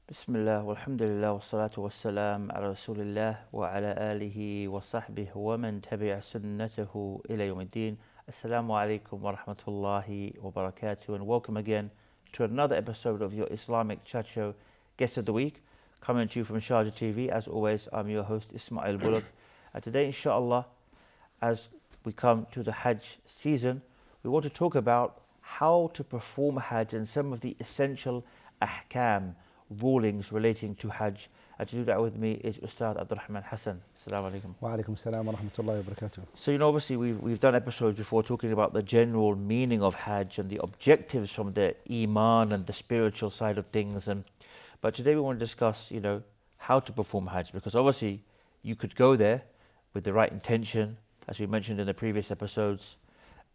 Bismillah, walhamdulillah, wassalatu wassalam ala rasulillah wa ala alihi wa sahbihi wa man tabi'a sunnatahu ila yawmiddin. Assalamu alaikum wa rahmatullahi wa barakatuh, and welcome again to another episode of your Islamic chat show, Guest of the Week, coming to you from Sharjah TV. As always, I'm your host, Ismail Bullock. And today, inshallah, as we come to the Hajj season, we want to talk about how to perform Hajj and some of the essential ahkam, rulings relating to Hajj. And to do that with me is Ustad Rahman Hassan. Assalamu alaikum. Wa alaikum salam wa rahmatullahi wa barakatuh. So, obviously we've done episodes before talking about the general meaning of Hajj and the objectives from the Iman and the spiritual side of things. But today we want to discuss, how to perform Hajj, because obviously you could go there with the right intention, as we mentioned in the previous episodes,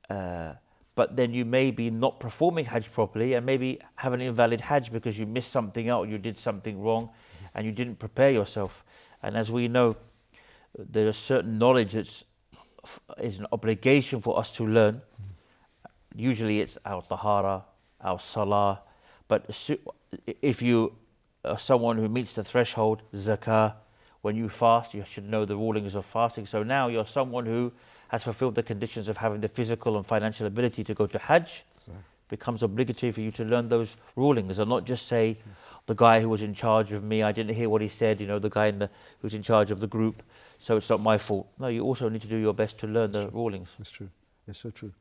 but then you may be not performing Hajj properly and maybe have an invalid Hajj because you missed something out, you did something wrong, and you didn't prepare yourself. And as we know, there is certain knowledge that is an obligation for us to learn. Usually it's our tahara, our salah, but if you are someone who meets the threshold, zakah, when you fast, you should know the rulings of fasting. So now you're someone who has fulfilled the conditions of having the physical and financial ability to go to Hajj. Becomes obligatory for you to learn those rulings and not just say, the guy who was in charge of me, I didn't hear what he said, the guy who was in charge of the group, so it's not my fault. No, you also need to do your best to learn the rulings. That's true. That's so true.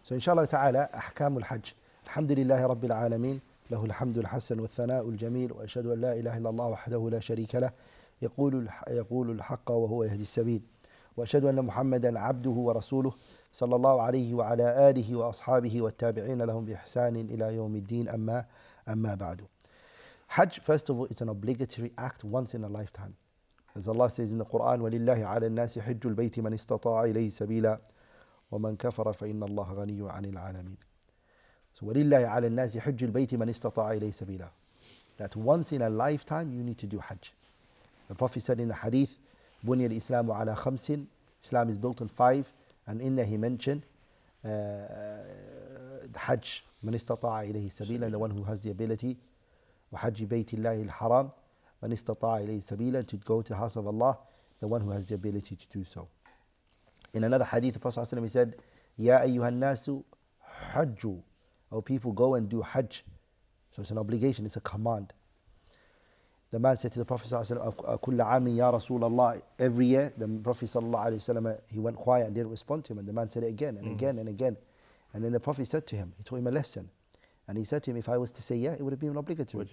So inshallah ta'ala, أحكام الحج. الحمد لله رب العالمين له الحمد الحسن والثناء الجميل وأشهد أن لا إله إلا الله وحده لا شريك له يقول الحق وهو يهدي السبيل وأشهد أن محمدا عبده ورسوله صلى الله عليه وعلى آله وأصحابه والتابعين لهم بإحسان إلى يوم الدين أما بعد. Hajj, first of all, it's an obligatory act once in a lifetime. As Allah says in the Quran, وَلِلَّهِ عَلَى النَّاسِ حِجُّ الْبَيْتِ مَنِ اسْتَطَاعَ إِلَيْهِ سَبِيلًا وَمَنْ كَفَرَ فَإِنَّ اللَّهَ غَنِيٌّ عَنِ الْعَالَمِينَ. So وَلِلَّهِ عَلَى النَّاسِ حِجُّ الْبَيْتِ مَنِ اسْتَطَاعَ إِلَيْهِ سَبِيلًا. That once in a lifetime you need to do Hajj. The Prophet said in the hadith, بُنِيَ الْإِسْلَامُ عَلَى خَمْسٍ. Islam is built on 5, and in there he mentioned Hajj, مَنِ اسْتَطَاعَ إِلَيْهِ سَبِيلًا, the one who has the ability, وَحَجِّ بَيْتِ اللَّهِ الْحَرَامِ مَنِ اسْتَطَاعَ إِلَيْهِ سَبِيلًا, to go to the house of Allah, the one who has the ability to do so. In another hadith, the Prophet ﷺ, he said, يَا أَيُّهَا النَّاسُ حَجُّوا. Oh, people, go and do Hajj. So it's an obligation, it's a command. The man said to the Prophet ﷺ, كُلَّ عَامٍ يَا رَسُولَ اللَّهِ. Every year, the Prophet ﷺ, he went quiet and didn't respond to him. And the man said it again and again and again. And then the Prophet said to him, he taught him a lesson. And he said to him, if I was to say yeah, it would have been obligatory.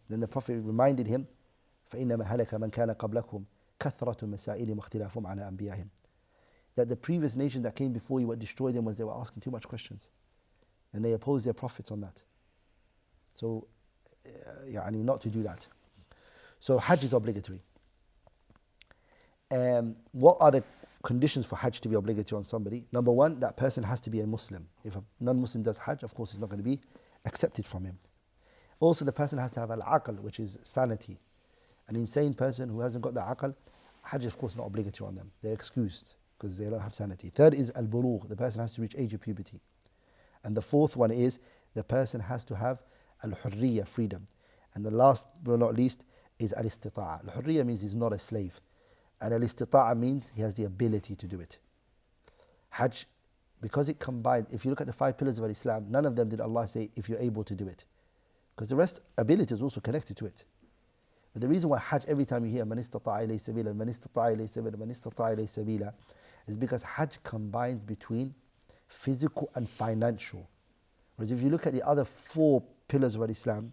Then the Prophet reminded him, فَإِنَّمَا هَلَكَ مَنْ كَانَ قَبْلَكُمْ كَثْرَةُ الْمَسَائِلِ مُخْتِلَافٌ عَلَى أَنْبِيَائِهِمْ. That the previous nation that came before you, what destroyed them was they were asking too much questions. And they opposed their prophets on that. So, not to do that. So Hajj is obligatory. What are the conditions for Hajj to be obligatory on somebody? Number one, that person has to be a Muslim. If a non-Muslim does Hajj, of course it's not going to be accepted from him. Also, the person has to have al-aql, which is sanity. An insane person who hasn't got the aql, Hajj of course not obligatory on them. They're excused because they don't have sanity. Third is al-bulugh. The person has to reach age of puberty. And the fourth one is the person has to have al-hurriya, freedom. And the last but not least is al-istita'a. Al-hurriya means he's not a slave. And al-istita'a means he has the ability to do it. Hajj, because it combined, if you look at the 5 pillars of Islam, none of them did Allah say, if you're able to do it. Because the rest, ability is also connected to it. But the reason why Hajj, every time you hear, مَنِ اسْتَطَاعَ إِلَيْهِ سَبِيلًا, مَنِ اسْتَطَاعَ إِلَيْهِ سَبِيلًا, مَنِ اسْتَطَاعَ إِلَيْهِ سَبِيلًا, is because Hajj combines between physical and financial. Whereas if you look at the other 4 pillars of Islam,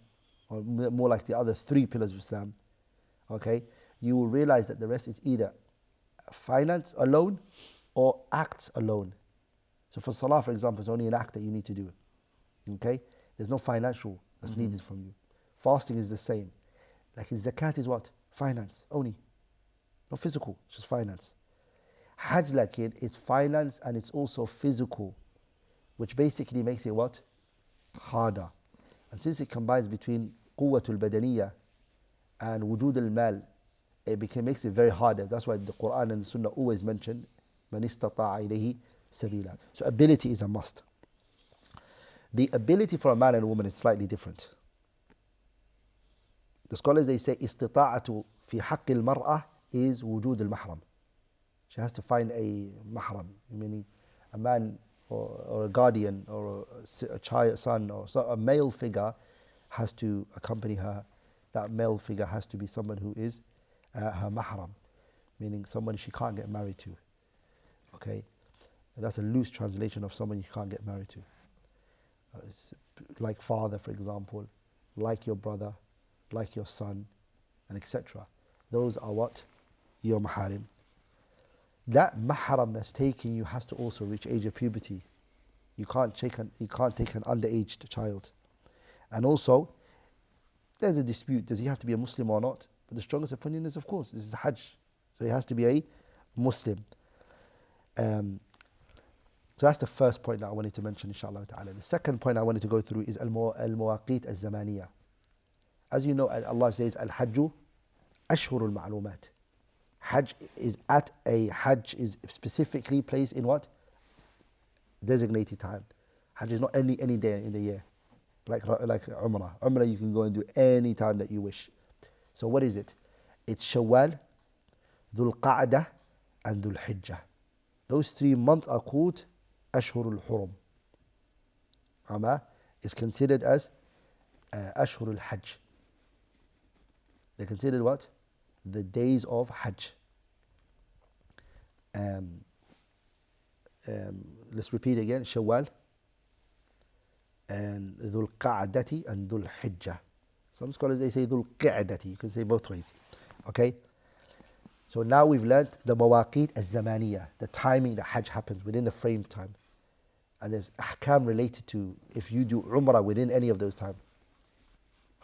or more like the other 3 pillars of Islam, okay, you will realize that the rest is either finance alone or acts alone. So for Salah, for example, it's only an act that you need to do. Okay? There's no financial that's needed from you. Fasting is the same. Like zakat is what? Finance only. Not physical, it's just finance. Hajj, like it's finance and it's also physical, which basically makes it what? Harder. And since it combines between quwwatul badaniyah and wujud al-mal, makes it very hard. That's why the Quran and the Sunnah always mention man istata'a ilayhi sabila. So ability is a must. The ability for a man and a woman is slightly different. The scholars, they say istita'atu fi haqqi al-mar'ah is wujud al-mahram. She has to find a mahram, meaning a man or a guardian or a child, son, or a male figure has to accompany her. That male figure has to be someone who is her mahram, meaning someone she can't get married to. Okay, and that's a loose translation of someone you can't get married to. It's like father, for example, like your brother, like your son, and etc. Those are what? Your maharim. That mahram that's taking you has to also reach age of puberty. You can't take an underaged child. And also, there's a dispute. Does he have to be a Muslim or not? But the strongest opinion is, of course, this is Hajj. So he has to be a Muslim. So that's the first point that I wanted to mention, inshallah ta'ala. The second point I wanted to go through is al-mawaqit al-zamaniyah. As you know, Allah says, al-hajju ashhurul ma'lumat. Hajj is specifically placed in what? Designated time. Hajj is not any day in the year. Like Umrah. Umrah you can go and do any time that you wish. So what is it? It's Shawwal, Dhul Qa'dah, and Dhul Hijjah. Those 3 months are called Ashhurul Hurum. Is considered as Ashhurul Hajj. They're considered what? The days of Hajj. Let's repeat again. Shawwal, and Dhul Qa'dati, and Dhul Hijjah. Some scholars, they say Dhul Qa'dati. You can say both ways. Okay? So now we've learnt the mawaqit al-zamaniyah, the timing that Hajj happens within the frame time. And there's ahkam related to if you do Umrah within any of those times.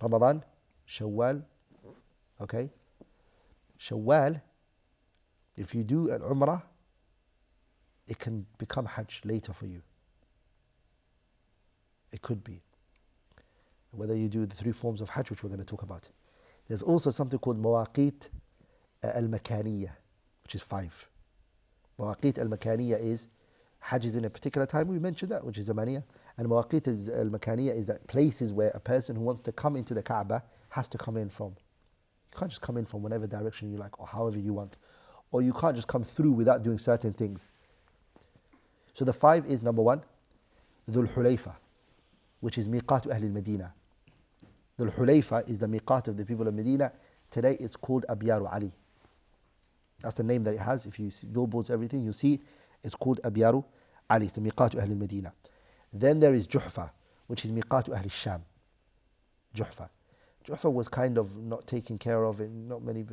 Ramadan, Shawwal, okay? Shawwal, if you do an Umrah, it can become Hajj later for you. It could be. Whether you do the 3 forms of Hajj, which we're going to talk about. There's also something called mawaqit al-makaniyah, which is 5. Mawaqit al-makaniyah is Hajj is in a particular time, we mentioned that, which is Zamaniyah. And Mawaqit al-makaniyah is that places where a person who wants to come into the Kaaba has to come in from. You can't just come in from whatever direction you like or however you want. Or you can't just come through without doing certain things. So the 5 is number 1, Dhul Hulayfa, which is Miqatu Ahl al-Medina. Dhul Hulayfa is the Miqat of the people of Medina. Today it's called Abyaru Ali. That's the name that it has. If you see billboards, everything, you see it's called Abyaru Ali. It's the Miqatu Ahl al-Medina. Then there is Juhfa, which is Miqatu Ahl al-Sham. Juhfa. Juhfa was kind of not taken care of, and not many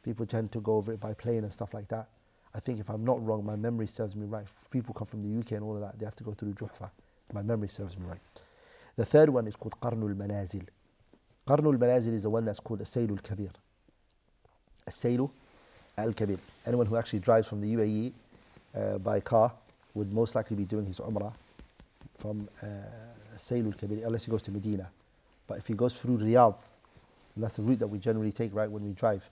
people tend to go over it by plane and stuff like that. I think if I'm not wrong, my memory serves me right. If people come from the UK and all of that, they have to go through Juhfa. My memory serves me right. The third one is called Qarnul Manazil. Qarnul Manazil is the one that's called As-Sailul Kabir. As-Sailu Al-Kabir. Anyone who actually drives from the UAE by car would most likely be doing his Umrah from As-Sailul Kabir, unless he goes to Medina. But if he goes through Riyadh, and that's the route that we generally take, right, when we drive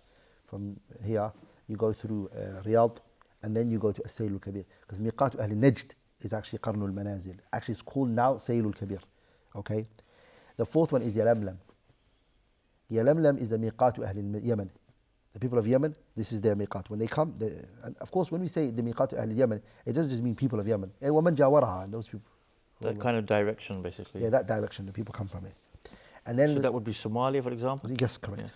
from here, you go through Riyadh, and then you go to As-Sailul Kabir. Because Miqatu Ahl Najd is actually Qarnul Manazil. Actually, it's called now Sailul Kabir. Okay? The fourth one is Yalamlam. Yalamlam is the Miqatu Ahl Yemen. The people of Yemen, this is their Miqat. When they come, and of course, when we say the Miqatu Ahl Yemen, it doesn't just mean people of Yemen. وَمَنْ جَاوَرَهَا, and those people. That kind of direction, basically. Yeah, that direction, the people come from it. And then so that would be Somalia, for example? Yes, correct. Yes.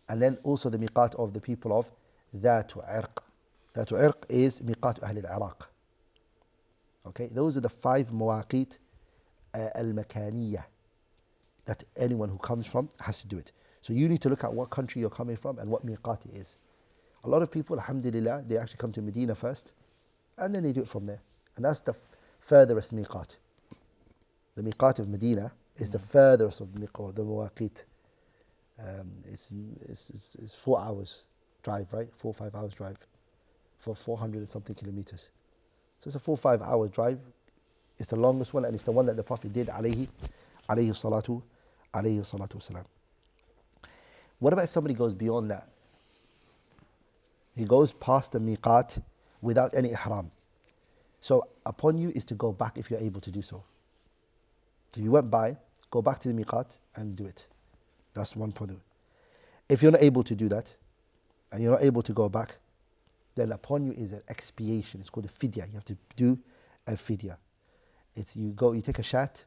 And then also the Miqat of the people of Dhatu Irq. Dhatu Irq is Miqatu Ahl al-Iraq. Okay, those are the 5 Mawaqit al-Makaniyah that anyone who comes from has to do it. So you need to look at what country you're coming from and what miqat it is. A lot of people, alhamdulillah, they actually come to Medina first and then they do it from there. And that's the furthest miqat. The miqat of Medina is the furthest of the mawaqit. It's 4 hours drive, right? 4 or 5 hours drive for 400 and something kilometers. So it's a 4 or 5 hour drive. It's the longest one and it's the one that the Prophet did alayhi salatu wasalam. What about if somebody goes beyond that? He goes past the miqat without any ihram. So upon you is to go back if you're able to do so. If you went by, go back to the miqat and do it. That's one point. If you're not able to do that, and you're not able to go back, then upon you is an expiation. It's called a fidya. You have to do a fidya. It's you take a shat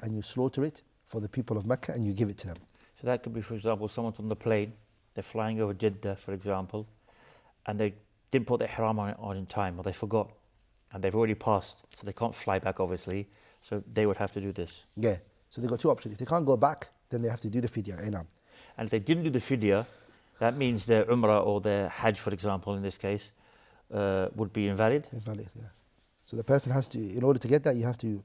and you slaughter it for the people of Mecca and you give it to them. So that could be, for example, someone's on the plane, they're flying over Jeddah, for example, and they didn't put the ihram on in time, or they forgot, and they've already passed, so they can't fly back, obviously, so they would have to do this. Yeah. So they've got two options. If they can't go back, then they have to do the fidya. And if they didn't do the fidya, that means their umrah or their hajj, for example, in this case, would be invalid. Invalid, yeah. So the person has to, in order to get that, you have to.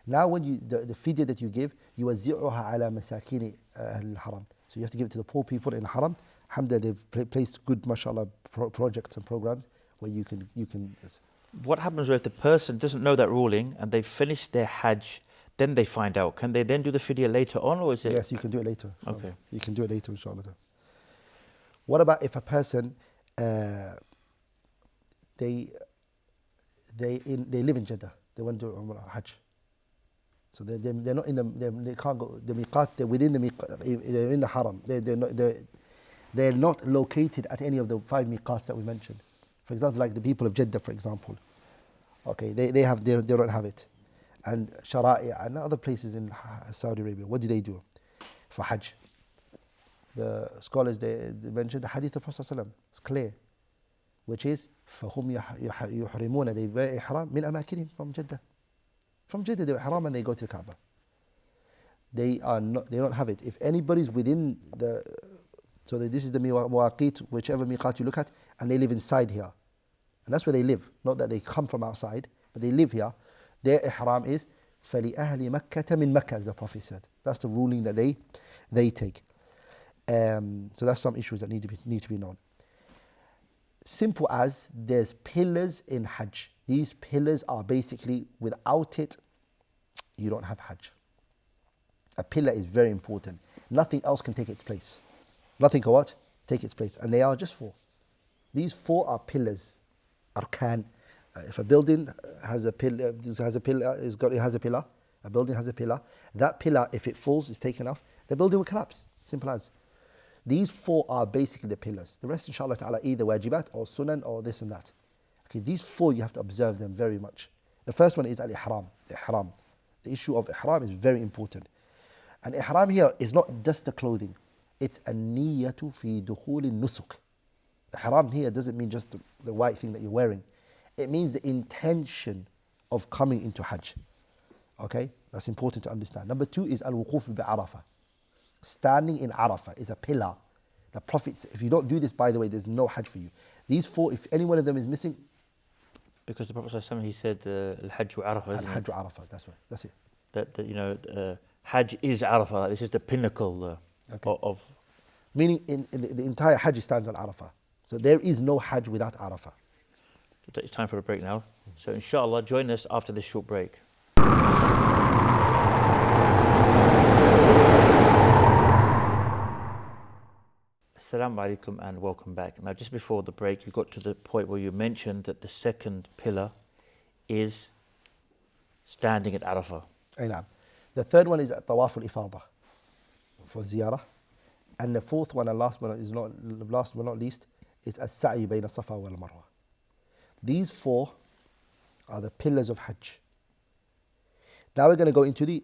Now, when the fidya that you give, you wazi'uha ala masakini al-haram. So you have to give it to the poor people in haram. Alhamdulillah, they've placed good, mashallah, projects and programs where you can. Yes. What happens if the person doesn't know that ruling and they've finished their hajj, then they find out? Can they then do the fidya later on, or is it? Yes, you can do it later. Okay. You can do it later, inshallah. What about if a person they live in Jeddah, they want to do Umrah, Hajj, so they're not in they can't go the miqat. They're within the miqat. They're in the haram. They're not located at any of the 5 miqats that we mentioned. For example, like the people of Jeddah, for example. Okay, they don't have it, and Shara'i and other places in Saudi Arabia. What do for Hajj? The scholars they mentioned the hadith of Prophet ﷺ. It's clear, which is فَهُمْ يُحْرِمُونَ they wear ihram min amakinihim from Jeddah. From Jeddah they wear ihram and they go to the Kaaba. They don't have it. If anybody's within the, so this is the muwaqit, whichever miqat you look at, and they live inside here, and that's where they live. Not that they come from outside, but they live here. Their ihram is فَلِأَهْلِ مَكَّةَ مِن Makkah, as the Prophet said. That's the ruling that they take. So that's some issues that need to be known. Simple as there's pillars in Hajj. These pillars are basically, without it, you don't have Hajj. A pillar is very important. Nothing else can take its place. Nothing can what? Take its place. And they are just 4. These 4 are pillars, arkan. If a building has a pillar, a building has a pillar, that pillar, if it falls, is taken off, the building will collapse. Simple as. These 4 are basically the pillars. The rest, inshallah ta'ala, either wajibat or sunan or this and that. Okay, these 4, you have to observe them very much. The first one is al-ihram, the ihram. The issue of ihram is very important. And ihram here is not just the clothing. It's a niyatu fi dukhul nusuk. Ihram here doesn't mean just the white thing that you're wearing. It means the intention of coming into Hajj. Okay, that's important to understand. Number 2 is al-wuquf bi Arafah. Standing in Arafah is a pillar. The Prophet said, if you don't do this, by the way, there's no Hajj for you. These 4, if any one of them is missing. Because the Prophet ﷺ, he said, Al-Hajj wa Arafah, isn't Al-Hajj wa Arafah, that's it. That Hajj is Arafah. This is the pinnacle of. Meaning the entire Hajj stands on Arafah. So there is no Hajj without Arafah. It's time for a break now. So inshallah, join us after this short break. Assalamu alaikum and welcome back. Now, just before the break, you got to the point where you mentioned that the second pillar is standing at Arafah. The third one is Tawaf al-Ifadah for ziyarah. And the fourth one, and last but not least, is As-Sa'i bayna Safa wal Marwa. These 4 are the pillars of Hajj. Now we're going to go into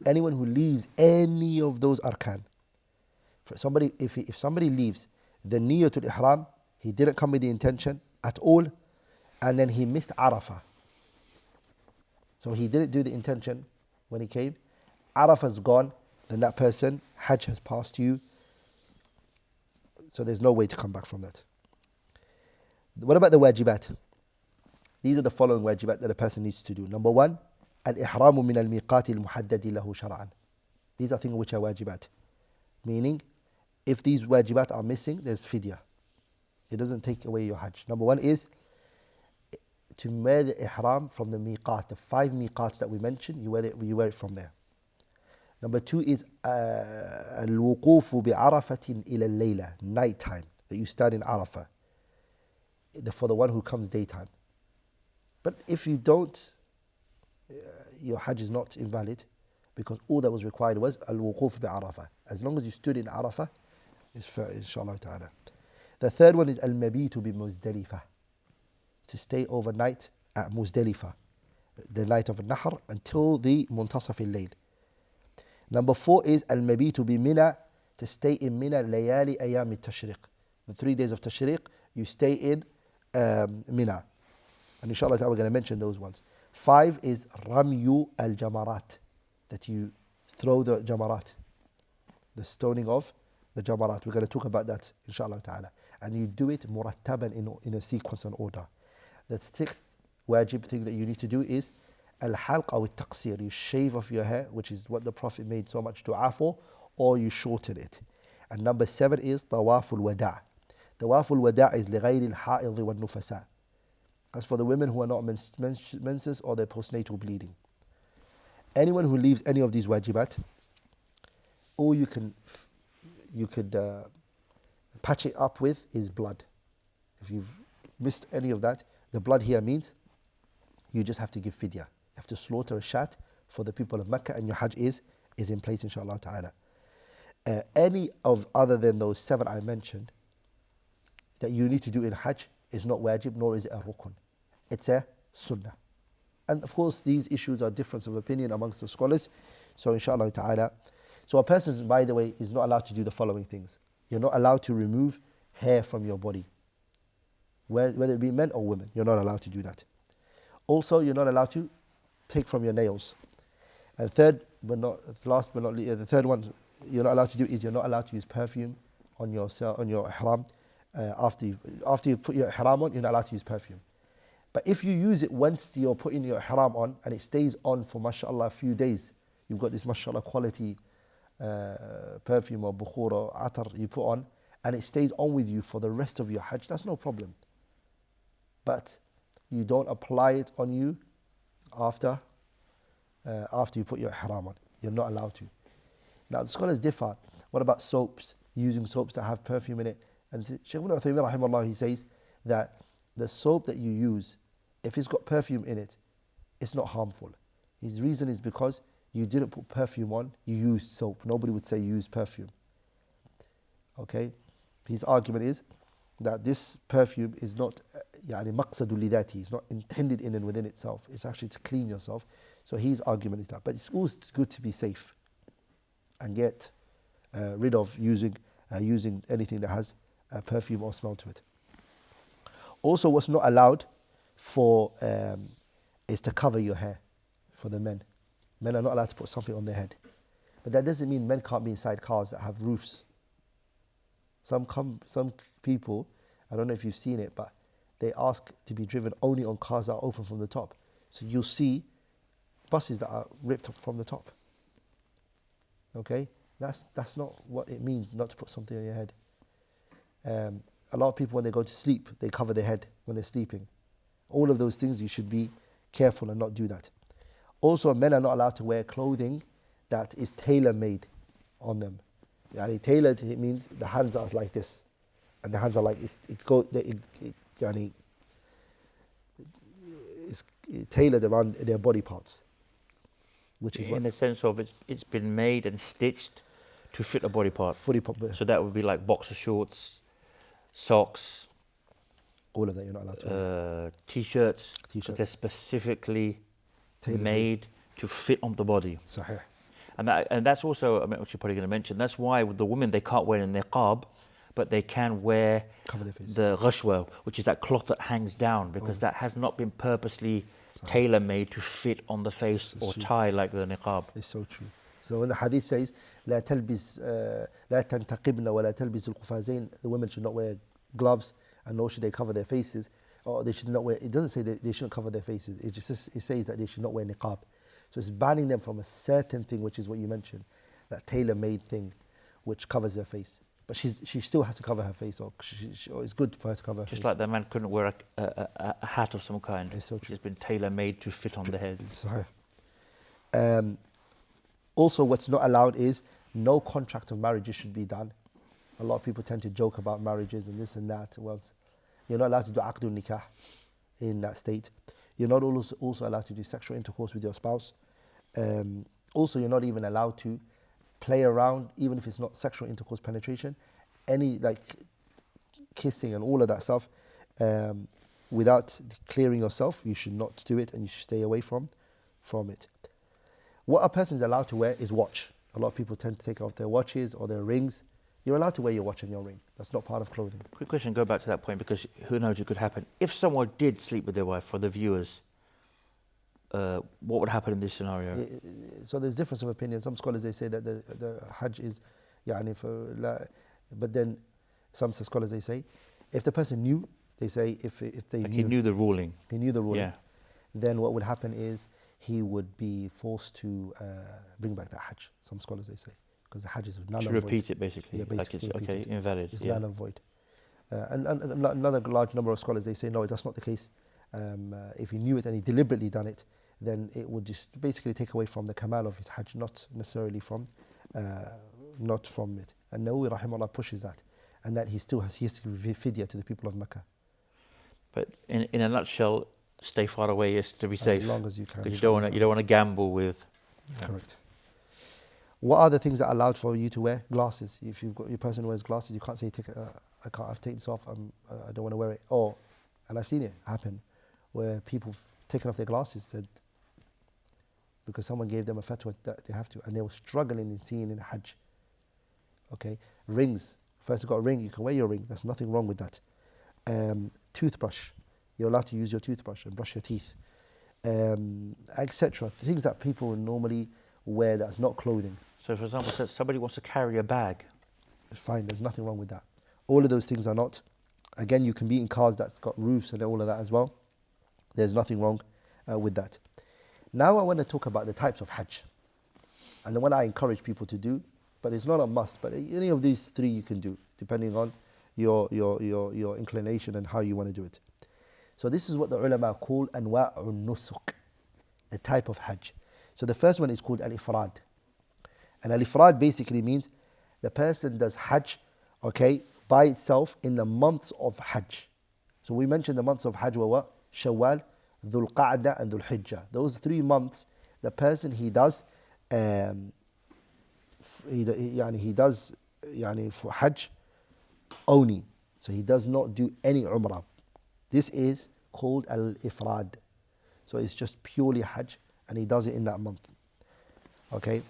anyone who leaves any of those arkan. For somebody, if somebody leaves the niyatul ihram, he didn't come with the intention at all, and then he missed Arafah. So he didn't do the intention when he came. Arafah's gone, then that person, Hajj has passed you. So there's no way to come back from that. What about the wajibat? These are the following wajibat that a person needs to do. Number 1, al-ihramu min al-miqati al-muhaddadi lahu shar'an. These are things which are wajibat. Meaning, if these wajibat are missing, there's fidya. It doesn't take away your Hajj. Number 1 is to wear the ihram from the miqat, the 5 miqats that we mentioned, you wear it from there. Number 2 is al-wuqufu bi arafatin ila al-layla, night time, that you stand in Arafah. for the one who comes daytime. But if you don't, your Hajj is not invalid, because all that was required was al-wuquf bi-Arafah. As long as you stood in Arafah, it's fair, inshallah ta'ala. The third one is al-mabitu bi-Muzdalifah, to stay overnight at Muzdalifah, the night of Nahr, until the muntasaf al-layl. Number 4 is al-mabitu bi-Mina, to stay in Mina layali ayam al-tashriq. The 3 days of Tashriq, you stay in Mina. And inshallah ta'ala we're going to mention those ones. 5 is ramyu al-jamarat, that you throw the jamarat, the stoning of the jamarat. We're going to talk about that inshallah ta'ala. And you do it murattaban, in a sequence and order. The 6th wajib thing that you need to do is al-halq aw al-taqsir. You shave off your hair, which is what the Prophet made so much dua for, or you shorten it. And number 7 is tawaf al-wada'. Tawaf al-wada' is لغير الحائض والنفساء. As for the women who are not menses or their postnatal bleeding. Anyone who leaves any of these wajibat, all you could patch it up with is blood. If you've missed any of that, the blood here means you just have to give fidya. You have to slaughter a shat for the people of Mecca, and your Hajj is in place inshallah ta'ala. Any of other than those 7 I mentioned that you need to do in Hajj is not wajib, nor is it a rukun. It's a sunnah. And of course, these issues are difference of opinion amongst the scholars. So inshallah ta'ala. So a person, by the way, is not allowed to do the following things. You're not allowed to remove hair from your body, whether it be men or women. You're not allowed to do that. Also, you're not allowed to take from your nails. And the third one you're not allowed to do is you're not allowed to use perfume on your ihram. After you put your ihram on, you're not allowed to use perfume. But if you use it once you're putting your ihram on and it stays on for mashallah a few days, you've got this mashallah quality perfume or bukhur or atar you put on, and it stays on with you for the rest of your Hajj, that's no problem. But you don't apply it on you after you put your ihram on. You're not allowed to. Now the scholars differ. What about soaps? Using soaps that have perfume in it? And Shaykh Ibn Uthaymeen rahimahullah, he says that the soap that you use, if it's got perfume in it, it's not harmful. His reason is because you didn't put perfume on, you used soap. Nobody would say you used perfume. Okay? His argument is that this perfume is not maqsadul lidati, it's not intended in and within itself. It's actually to clean yourself. So his argument is that. But it's always good to be safe and get rid of using anything that has perfume or smell to it. Also, what's not allowed is to cover your hair for the men. Men are not allowed to put something on their head. But that doesn't mean men can't be inside cars that have roofs. Some people, I don't know if you've seen it, but they ask to be driven only on cars that are open from the top. So you'll see buses that are ripped up from the top. Okay? That's not what it means not to put something on your head. A lot of people, when they go to sleep, they cover their head when they're sleeping. All of those things, you should be careful and not do that. Also, men are not allowed to wear clothing that is tailor-made on them. Tailored, it means the hands are like this, and the hands are like it's tailored around their body parts, which is in the sense of it's been made and stitched to fit a body part. So that would be like boxer shorts, socks, all of that you're not allowed to wear. T-shirts. So they're specifically made to fit on the body. Sahih. And that's also, what you're probably going to mention, that's why with the women they can't wear a niqab, but they can wear the ghashwa, which is that cloth that hangs down, because that has not been purposely tailor-made to fit on the face or tie like the niqab. It's so true. So when the hadith says, لا تلبس لا تنتقبن ولا تلبس القفازين, the women should not wear gloves, and nor should they cover their faces, or they should not wear, it doesn't say that they shouldn't cover their faces, it says that they should not wear niqab. So it's banning them from a certain thing, which is what you mentioned, that tailor-made thing which covers their face. But she still has to cover her face, or it's good for her to cover her face. Just like the man couldn't wear a hat of some kind. It's so true. Which has been tailor-made to fit on the head. Also, what's not allowed is no contract of marriages should be done. A lot of people tend to joke about marriages and this and that. Well, You're not allowed to do aqdul nikah in that state. You're not also allowed to do sexual intercourse with your spouse. Also, you're not even allowed to play around, even if it's not sexual intercourse penetration, any like kissing and all of that stuff, without clearing yourself. You should not do it, and you should stay away from it. What a person is allowed to wear is watch. A lot of people tend to take off their watches or their rings. You're allowed to wear your watch and your ring. That's not part of clothing. Quick question, go back to that point, because who knows, it could happen. If someone did sleep with their wife, for the viewers, what would happen in this scenario? So there's difference of opinion. Some scholars, they say that the Hajj is, but then some scholars, they say, if the person knew, they say if they Like knew, he knew the ruling. he knew the ruling, Yeah. then what would happen is he would be forced to bring back that Hajj. Some scholars, they say, because the Hajj is null To and void. repeat it, basically. Yeah, Like it's, basically repeat okay, it. invalid. It's Yeah. null and void. And another large number of scholars, they say, no, that's not the case. If he knew it and he deliberately done it, then it would just basically take away from the kamal of his Hajj, not necessarily from it. And Nawawi rahimahullah pushes that, and that he has to give fidya to the people of Mecca. But in a nutshell, stay far away is to be safe. As long as you can. Because you don't want to gamble with. Correct. What are the things that are allowed for you to wear? Glasses. If you've got your person who wears glasses, you can't say, I can't. I've taken this off. I don't want to wear it. Or, and I've seen it happen, where people have taken off their glasses because someone gave them a fatwa that they have to, and they were struggling in seeing in Hajj. Okay, rings. First, you've got a ring. You can wear your ring. There's nothing wrong with that. Toothbrush. You're allowed to use your toothbrush and brush your teeth, etc. Things that people normally wear that's not clothing. So, for example, somebody wants to carry a bag. It's fine. There's nothing wrong with that. All of those things are not. Again, you can be in cars that's got roofs and all of that as well. There's nothing wrong with that. Now I want to talk about the types of Hajj, and the one I encourage people to do, but it's not a must. But any of these three you can do, depending on your inclination and how you want to do it. So this is what the ulama call anwa'un nusuk, the type of Hajj. So the first one is called al-ifrad, and al-ifrad basically means the person does Hajj, okay, by itself in the months of Hajj. So we mentioned the months of Hajj were what? Shawwal, Dhul Qa'dah and Dhul Hijjah. Those 3 months, the person he does for Hajj only. So he does not do any Umrah. This is called al-ifrad. So it's just purely Hajj, and he does it in that month. Okay,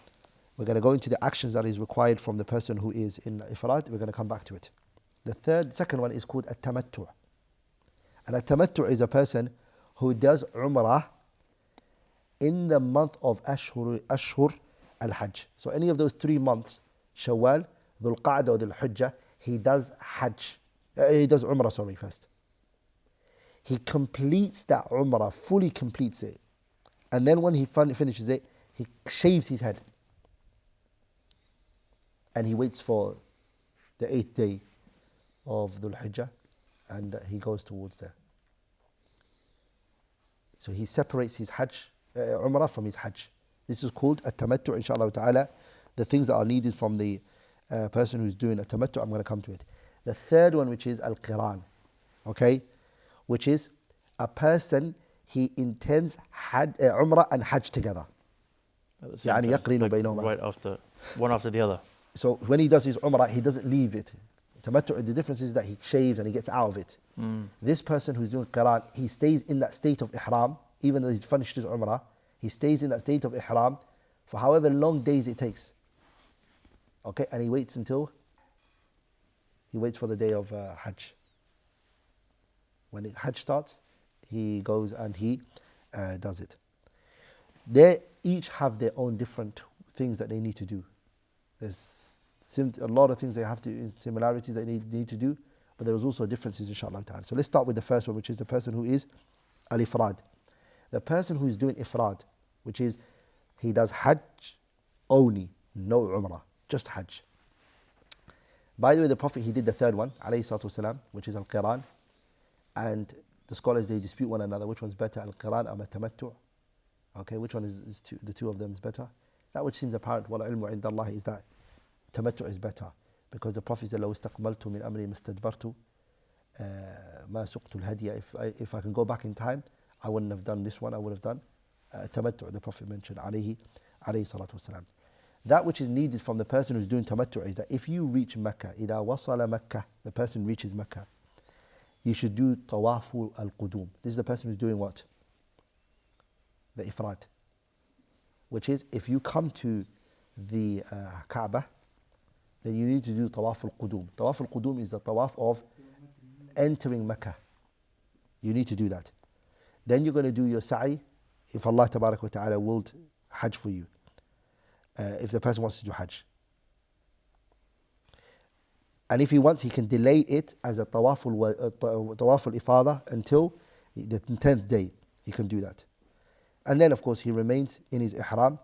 we're going to go into the actions that is required from the person who is in ifrad. We're going to come back to it. The second one is called at-tamattu'. And at-tamattu' is a person who does Umrah in the month of Ashhur al-Hajj. So any of those 3 months, Shawwal, Dhul Qa'dah or Dhul Hijjah, he does Hajj. He does Umrah, first. He completes that Umrah, fully completes it. And then when he finishes it, he shaves his head. And he waits for the 8th day of Dhul Hijjah, and he goes towards there. So he separates his Hajj, Umrah from his Hajj. This is called at-tamattu', inshallah ta'ala. The things that are needed from the person who's doing at-tamattu', I'm going to come to it. The third one, which is al-qiran, okay, which is a person, he intends Umrah and Hajj together. يعني يقرن بينهما. Right after, one after the other. So when he does his Umrah, he doesn't leave it. Tamattu', the difference is that he shaves and he gets out of it. This person who's doing Qiran, he stays in that state of Ihram, even though he's finished his Umrah, he stays in that state of Ihram for however long days it takes. Okay, and he waits for the day of Hajj. When Hajj starts, he goes and he does it. They each have their own different things that they need to do. There's a lot of things they have to, similarities they need to do, but there is also differences, inshallah ta'ala. So let's start with the first one, which is the person who is al-ifrad. The person who is doing ifrad, which is he does Hajj only, no Umrah, just Hajj. By the way, the Prophet, he did the third one, alayhi salatu wasalam, which is al-qiran. And the scholars, they dispute one another, which one's better, al-qiran or al-tamattu'? Okay, which one is the two of them is better? That which seems apparent, wal ilmu inda Allah, is that tamattu' is better. Because the Prophet said, لو استقبلت من أمري ما استدبرت ما سقت الهدي. If I can go back in time, I wouldn't have done this one. I would have done tamattu. The Prophet mentioned alayhi salatu wasalam. That which is needed from the person who's doing tamattu is that if you reach Mecca, إذا وصل Mecca, the person reaches Mecca, you should do tawafu al-qudum. This is the person who's doing what? The ifrad. Which is, if you come to the Kaaba, then you need to do tawaf al-qudum. Tawaf al-qudum is the tawaf of entering Mecca. You need to do that. Then you're going to do your sa'i, if Allah tabarak wa ta'ala willed Hajj for you. If the person wants to do Hajj. And if he wants, he can delay it as a tawaf al-ifada until the 10th day. He can do that. And then, of course, he remains in his ihram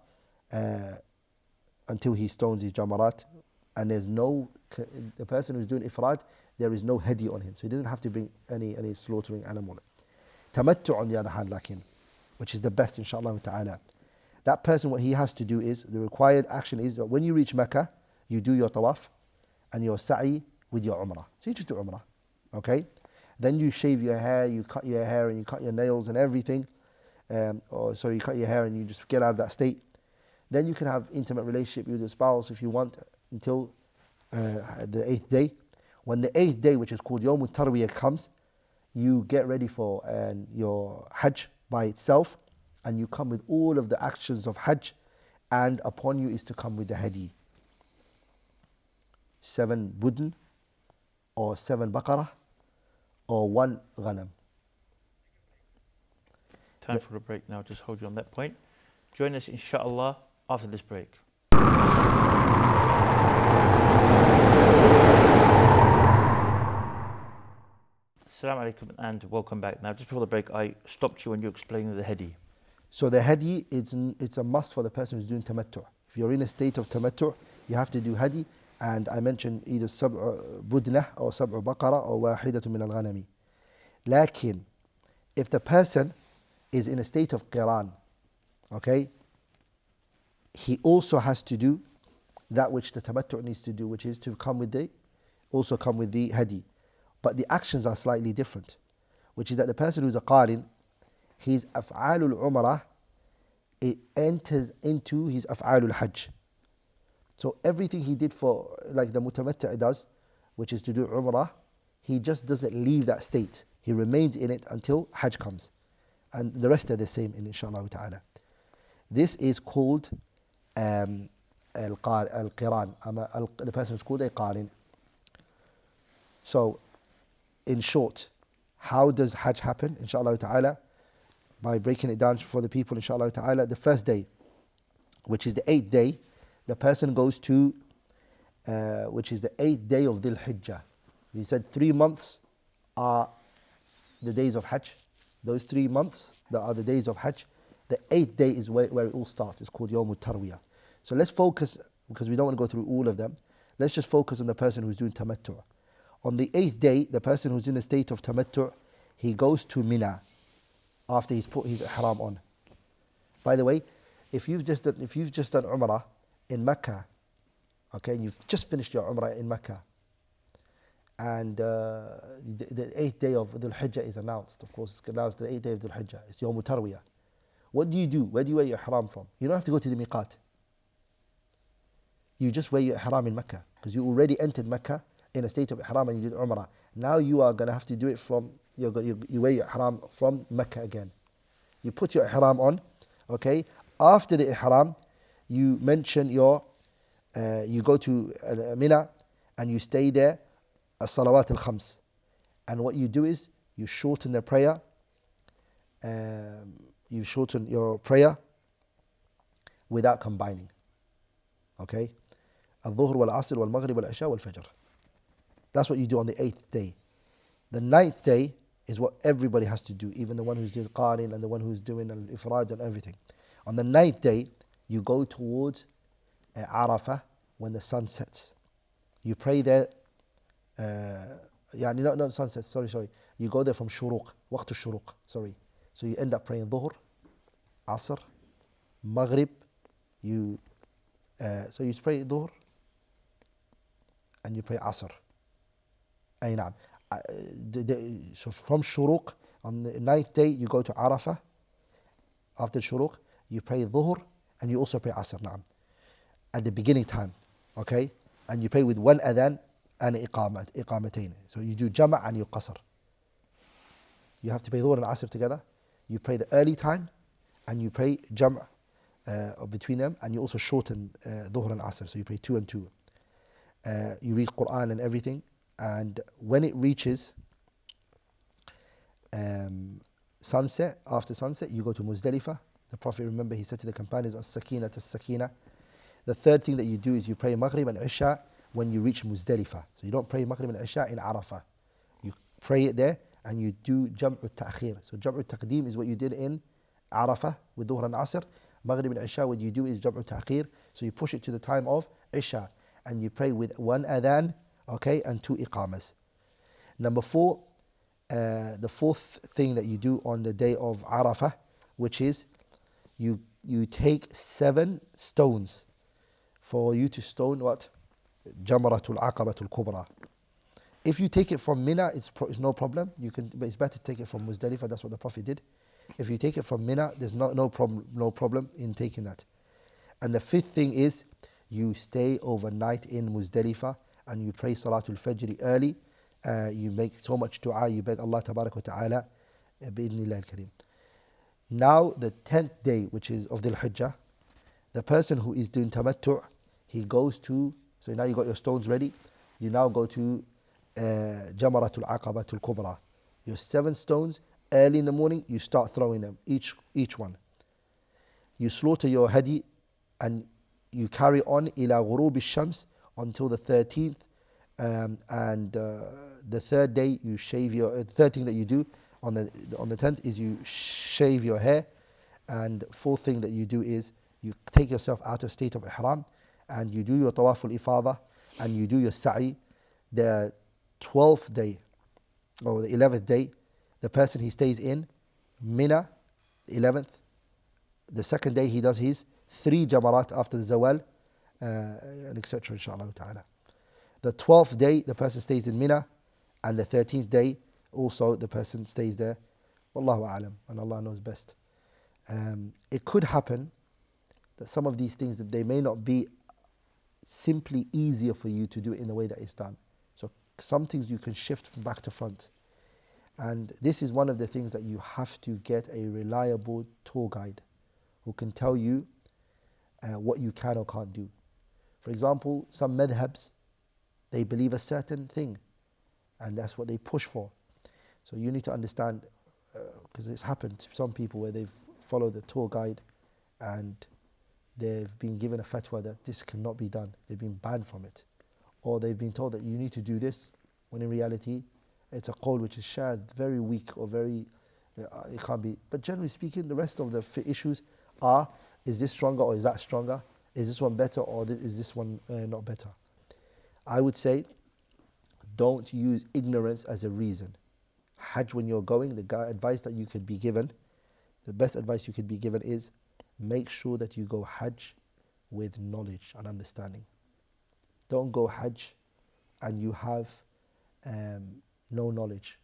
until he stones his jamarat. And there's no, the person who's doing ifrad, there is no hadi on him. So he doesn't have to bring any slaughtering animal. Tamattu, on the other hand, which is the best, inshallah ta'ala. That person, what he has to do is, the required action is that when you reach Mecca, you do your tawaf and your sa'i with your umrah. So you just do umrah, okay? Then you shave your hair, you cut your hair and you cut your nails and everything. You cut your hair and you just get out of that state. Then you can have intimate relationship with your spouse if you want until the 8th day. When the 8th day, which is called Yawm Tarwiyah, comes, you get ready for your Hajj by itself, and you come with all of the actions of Hajj, and upon you is to come with the hadi. 7 budn, or 7 baqarah, or 1 ghanam. Time for a break now, just hold you on that point. Join us inshallah after this break. Assalamu alaikum and welcome back. Now just before the break I stopped you when you were explaining the hadi. So the hadi, it's a must for the person who's doing tamattu. If you're in a state of tamattu, you have to do hadi. And I mentioned either sab'u budnah or sab'u baqara or wahidatu min al-ghanami. Lakin, if the person is in a state of qiran, okay, he also has to do that which the tamattu needs to do, which is to come with the hadi. But the actions are slightly different, which is that the person who's a qarin, his af'alul umrah, it enters into his af'alul hajj. So everything he did for, like the mutamatta' does, which is to do umrah, he just doesn't leave that state. He remains in it until hajj comes. And the rest are the same, inshallah ta'ala. This is called al-qiran. The person is called a qarin. So, in short, how does hajj happen, inshallah ta'ala? By breaking it down for the people, inshallah ta'ala, the first day, which is the 8th day, the person goes to, which is the 8th day of Dhul Hijjah. We said 3 months are the days of hajj. Those 3 months that are the days of hajj. The 8th day is where it all starts. It's called Yawm Tarwiyah. So let's focus, because we don't want to go through all of them, let's just focus on the person who's doing tamattu'. On the 8th day, the person who's in a state of tamattu', he goes to Mina after he's put his ihram on. By the way, if you've just done Umrah in Mecca, okay, and you've just finished your Umrah in Mecca, and the 8th day of Dhul Hijjah is announced, of course, it's announced the 8th day of Dhul Hijjah, it's Yawm Tarwiyah. What do you do? Where do you wear your ihram from? You don't have to go to the miqat. You just wear your ihram in Mecca, because you already entered Mecca in a state of ihram and you did Umrah. Now you are going to have to do it from, you wear your ihram from Mecca again. You put your ihram on, okay? After the ihram, you mention you go to Mina and you stay there, as-salawat al-khams. And what you do is, you shorten the prayer, you shorten your prayer without combining. Okay? Al-Dhuhr wal-Asr wal-Maghrib wal-Isha wal-Fajr. That's what you do on the 8th day. The 9th day is what everybody has to do, even the one who's doing Qarin and the one who's doing Al-Ifrad and everything. On the 9th day, you go towards Arafah when the sun sets. You pray there, not sunset, sorry. You go there from Shuruq, Waqt al-Shuruq, sorry. So you end up praying Dhuhr, Asr, Maghrib. So you pray Dhuhr and you pray Asr. So from Shuruq, on the 9th day, you go to Arafah. After Shuruq, you pray Dhuhr, and you also pray Asr, na'am, at the beginning time, okay? And you pray with one adhan and iqamatain. So you do Jama' and you qasr. You have to pray Dhuhr and Asr together. You pray the early time, and you pray Jama' between them, and you also shorten Dhuhr and Asr, so you pray 2 and 2. You read Quran and everything, and when it reaches sunset, after sunset, you go to Muzdalifah. The Prophet, remember, he said to the companions, as-sakina tas-sakina. The third thing that you do is you pray Maghrib and Isha when you reach Muzdalifah. So you don't pray Maghrib and Isha in Arafah. You pray it there, and you do Jam'u Ta'khir. So Jam'u Taqdeem is what you did in Arafah with Dhuhr and Asr. Maghrib and Isha, what you do is Jam'u Ta'khir. So you push it to the time of Isha, and you pray with one adhan, okay, and 2 iqamas. Number 4, the fourth thing that you do on the day of Arafah, which is you take 7 stones for you to stone what? Jamaratul Aqabatul Kubra. If you take it from Mina, it's no problem. You can, but it's better to take it from Muzdalifah. That's what the Prophet did. If you take it from Mina, there's no problem in taking that. And the 5th thing is you stay overnight in Muzdalifah and you pray Salatul Fajr early. You make so much dua, you beg Allah Tabarak wa Ta'ala bi'idhnillah al-Kareem. Now the 10th day, which is of the Hajjah, the person who is doing tamattu', he goes to, so now you got your stones ready, you now go to Jamaratul Aqabatul Kubra. Your 7 stones, early in the morning, you start throwing them, each one. You slaughter your hadi and you carry on ila ghurub al-shams until the 13th, and the 3rd day you shave your, the 3rd thing that you do on the 10th is you shave your hair, and 4th thing that you do is you take yourself out of state of ihram and you do your tawaful ifadah and you do your sa'i. The 12th day or the 11th day, the person, he stays in Mina, 11th. The 2nd day he does his 3 jamarat after the zawal, and etc. inshallah ta'ala. The 12th day the person stays in Mina, and the 13th day also the person stays there. Wallahu a'lam, and Allah knows best. It could happen that some of these things, that they may not be simply easier for you to do it in the way that it's done. So some things you can shift from back to front. And this is one of the things that you have to get a reliable tour guide who can tell you what you can or can't do. For example, some madhabs, they believe a certain thing and that's what they push for. So you need to understand, because it's happened to some people where they've followed a tour guide and they've been given a fatwa that this cannot be done. They've been banned from it. Or they've been told that you need to do this, when in reality it's a qawl which is shad, very weak, or very, it can't be. But generally speaking, the rest of the issues are, is this stronger or is that stronger? Is this one better or is this one not better? I would say, don't use ignorance as a reason. Hajj, when you're going, the advice that you could be given, the best advice you could be given is, make sure that you go Hajj with knowledge and understanding. Don't go Hajj and you have no knowledge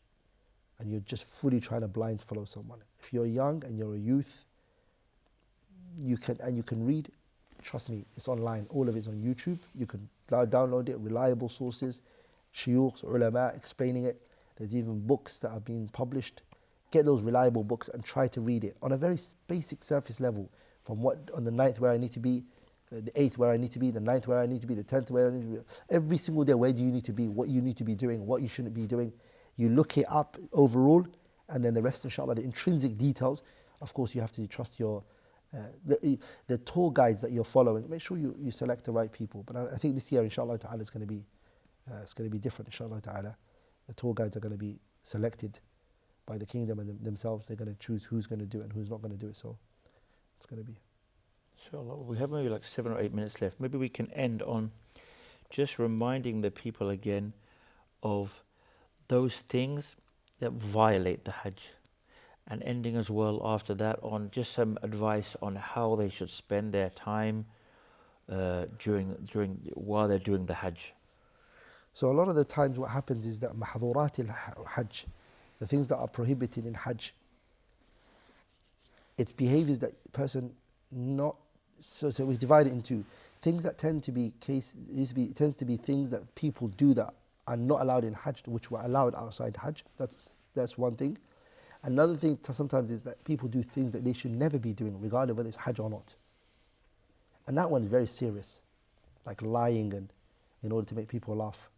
and you're just fully trying to blind follow someone. If you're young and you're a youth, you can read. Trust me, it's online. All of it's on YouTube. You can download it, reliable sources, shuyukh, ulama explaining it. There's even books that have been published. Get those reliable books and try to read it on a very basic surface level. From what, on the 9th where I need to be, the 8th where I need to be, the 9th where I need to be, the 10th where I need to be. Every single day, where do you need to be, what you need to be doing, what you shouldn't be doing. You look it up overall, and then the rest, inshallah, the intrinsic details. Of course, you have to trust your the tour guides that you're following. Make sure you select the right people. But I think this year, inshallah ta'ala, it's going to be different, inshallah ta'ala. The tour guides are going to be selected by the kingdom and themselves. They're going to choose who's going to do it and who's not going to do it. So it's going to be. Inshallah, we have maybe like 7 or 8 minutes left. Maybe we can end on just reminding the people again of those things that violate the Hajj, and ending as well after that on just some advice on how they should spend their time while they're doing the Hajj. So a lot of the times what happens is that mahdurat al-hajj, the things that are prohibited in hajj, it's behaviors that person not, so we divide it into things that tend to be tends to be things that people do that are not allowed in hajj, which were allowed outside hajj. That's one thing. Another thing sometimes is that people do things that they should never be doing, regardless of whether it's hajj or not. And that one is very serious, like lying and in order to make people laugh.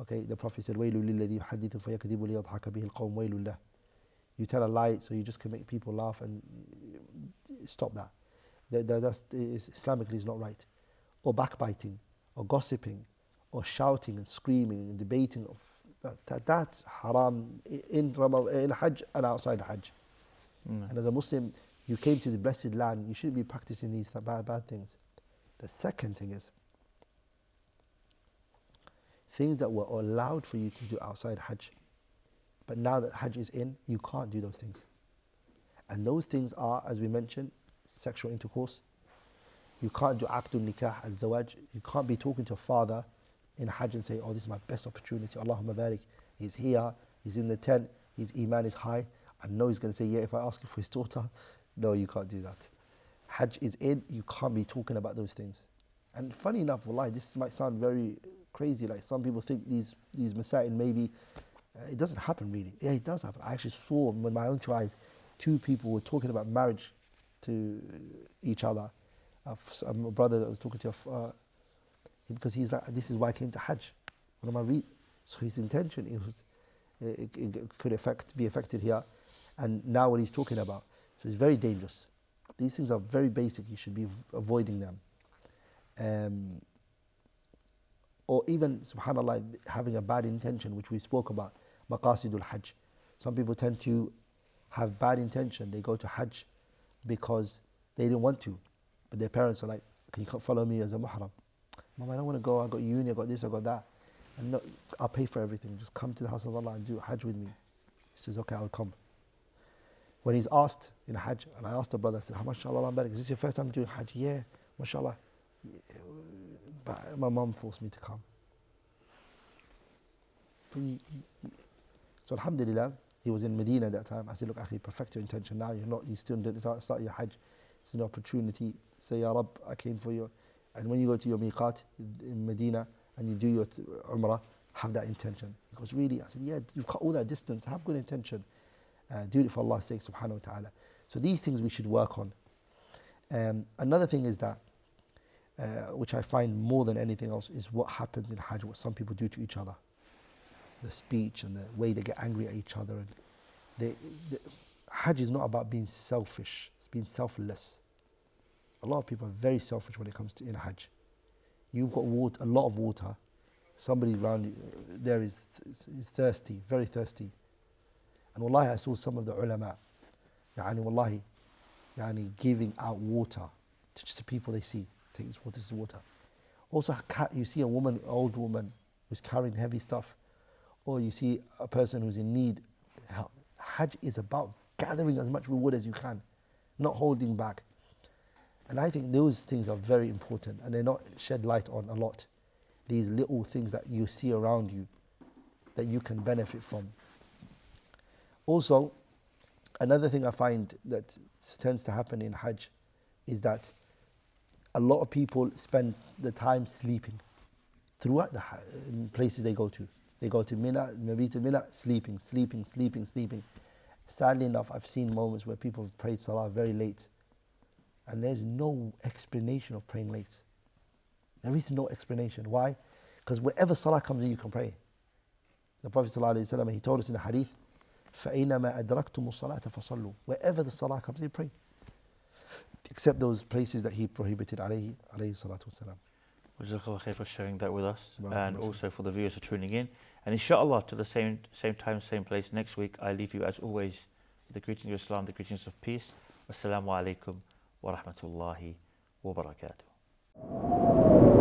Okay, the Prophet said, وَيْلٌ لِلَّذِي يُحَدِّثُ فَيَكْذِبُ لِيَضْحَكَ بِهِ الْقَوْمُ وَيْلٌ لَهُ. You tell a lie so you just can make people laugh, and stop that. Islamically is not right. Or backbiting, or gossiping, or shouting and screaming and debating. That's haram in Hajj and outside Hajj. And as a Muslim, you came to the blessed land, you shouldn't be practicing these bad things. The second thing is, things that were allowed for you to do outside Hajj, but now that Hajj is in, you can't do those things. And those things are, as we mentioned, sexual intercourse. You can't do aqdul nikah al-zawaj. You can't be talking to a father in Hajj and say, oh, this is my best opportunity. Allahumma barik. He's here, he's in the tent, his iman is high. I know he's going to say, yeah, if I ask him for his daughter. No, you can't do that. Hajj is in, you can't be talking about those things. And funny enough, wallahi, this might sound very crazy. Like some people think these masail maybe, it doesn't happen really. Yeah, it does happen. I actually saw with my own two eyes, two people were talking about marriage to each other. A brother that was talking to, because he's like, this is why I came to Hajj. What am I reading? So his intention, it could be affected here. And now what he's talking about. So it's very dangerous. These things are very basic. You should be avoiding them. Or even, subhanAllah, having a bad intention, which we spoke about, maqasidul hajj. Some people tend to have bad intention. They go to Hajj because they didn't want to. But their parents are like, can you follow me as a muhram? Mom, I don't want to go. I got uni, I got this, I got that. And no, I'll pay for everything. Just come to the house of Allah and do Hajj with me. He says, okay, I'll come. When he's asked in Hajj, and I asked the brother, I said, how much Allah barik? Is this your first time doing Hajj? Yeah, mashallah. But my mom forced me to come. So alhamdulillah, he was in Medina at that time. I said, look, akhi, perfect your intention now. You still didn't start your Hajj. It's an opportunity. Say, Ya Rab, I came for you. And when you go to your miqat in Medina and you do your umrah, have that intention. He goes, really? I said, yeah, you've got all that distance. Have good intention. Do it for Allah's sake, subhanahu wa ta'ala. So these things we should work on. Another thing is that, which I find more than anything else, is what happens in Hajj, what some people do to each other. The speech and the way they get angry at each other. And Hajj is not about being selfish, it's being selfless. A lot of people are very selfish when it comes to in Hajj. You've got water, a lot of water. Somebody around you there is thirsty, very thirsty. And wallahi, I saw some of the ulama, wallahi, giving out water to just the people they see. Take this water, this is water. Also, you see a woman, old woman, who's carrying heavy stuff, or you see a person who's in need. Hajj is about gathering as much reward as you can, not holding back. And I think those things are very important, and they're not shed light on a lot. These little things that you see around you that you can benefit from. Also, another thing I find that tends to happen in Hajj is that a lot of people spend the time sleeping throughout the places they go to. They go to Mina, Mabit al-Mina, sleeping. Sadly enough, I've seen moments where people have prayed Salah very late, and there's no explanation of praying late. There is no explanation. Why? Because wherever Salah comes in, you can pray. The Prophet ﷺ, he told us in the hadith, فَإِنَّمَا أَدْرَكْتُمُ الصَّلَاةَ فَصَلُّوا. Wherever the Salah comes in, pray. Except those places that he prohibited, alayhi salatu wasalam. Jazakallah khair for sharing that with us, and also for the viewers for tuning in. And inshallah, to the same time, same place next week, I leave you as always with the greetings of Islam, the greetings of peace. Wassalamu alaikum wa rahmatullahi wa barakatuh.